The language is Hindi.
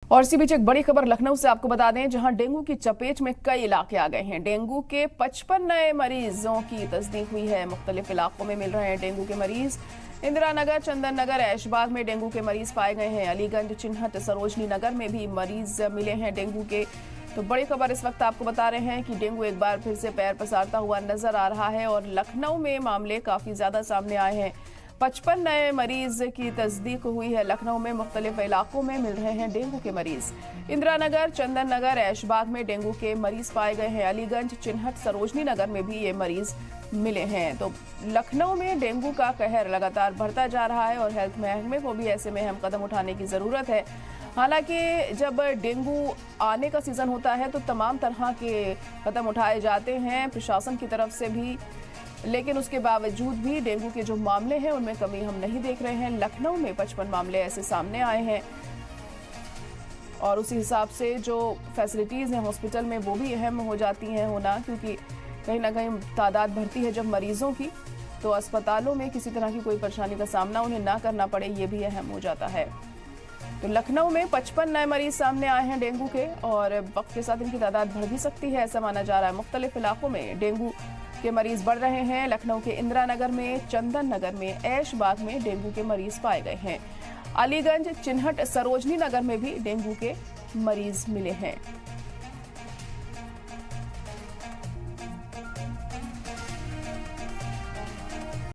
और इसी बीच एक बड़ी खबर लखनऊ से आपको बता दें, जहां डेंगू की चपेट में कई इलाके आ गए हैं। डेंगू के 55 नए मरीजों की तस्दीक हुई है। मुख्तलिफ इलाकों में मिल रहे हैं डेंगू के मरीज। इंदिरा नगर, चंदन नगर, ऐशबाग में डेंगू के मरीज पाए गए हैं। अलीगंज, चिन्हट, सरोजनी नगर में भी मरीज मिले हैं डेंगू के। तो बड़ी खबर इस वक्त आपको बता रहे हैं कि डेंगू एक बार फिर से पैर पसारता हुआ नजर आ रहा है और लखनऊ में मामले काफी ज्यादा सामने आए हैं। 55 नए मरीज की तस्दीक हुई है। लखनऊ में मुख्तलिफ इलाकों में मिल रहे हैं डेंगू के मरीज। इंदिरा नगर, चंदन नगर, ऐशबाग में डेंगू के मरीज पाए गए हैं। अलीगंज, चिन्हट, सरोजनी नगर में भी ये मरीज मिले हैं। तो लखनऊ में डेंगू का कहर लगातार बढ़ता जा रहा है और हेल्थ महकमे को भी ऐसे में अहम कदम उठाने की जरूरत है। हालांकि जब डेंगू आने का सीजन होता है तो तमाम तरह के कदम उठाए जाते हैं प्रशासन की तरफ से भी, लेकिन उसके बावजूद भी डेंगू के जो मामले हैं उनमें कमी हम नहीं देख रहे हैं। लखनऊ में 55 मामले ऐसे सामने आए हैं और उसी हिसाब से जो फैसिलिटीज़ हैं हॉस्पिटल में वो भी अहम हो जाती हैं होना, क्योंकि कहीं ना कहीं तादाद बढ़ती है जब मरीजों की, तो अस्पतालों में किसी तरह की कोई परेशानी का सामना उन्हें ना करना पड़े, ये भी अहम हो जाता है। तो लखनऊ में 55 नए मरीज सामने आए हैं डेंगू के और वक्त के साथ इनकी तादाद बढ़ भी सकती है, ऐसा माना जा रहा है। मुख्तलिफ इलाकों में डेंगू के मरीज बढ़ रहे हैं। लखनऊ के इंदिरा नगर में, चंदन नगर में, ऐशबाग में डेंगू के मरीज पाए गए हैं। अलीगंज, चिन्हट, सरोजनी नगर में भी डेंगू के मरीज मिले हैं।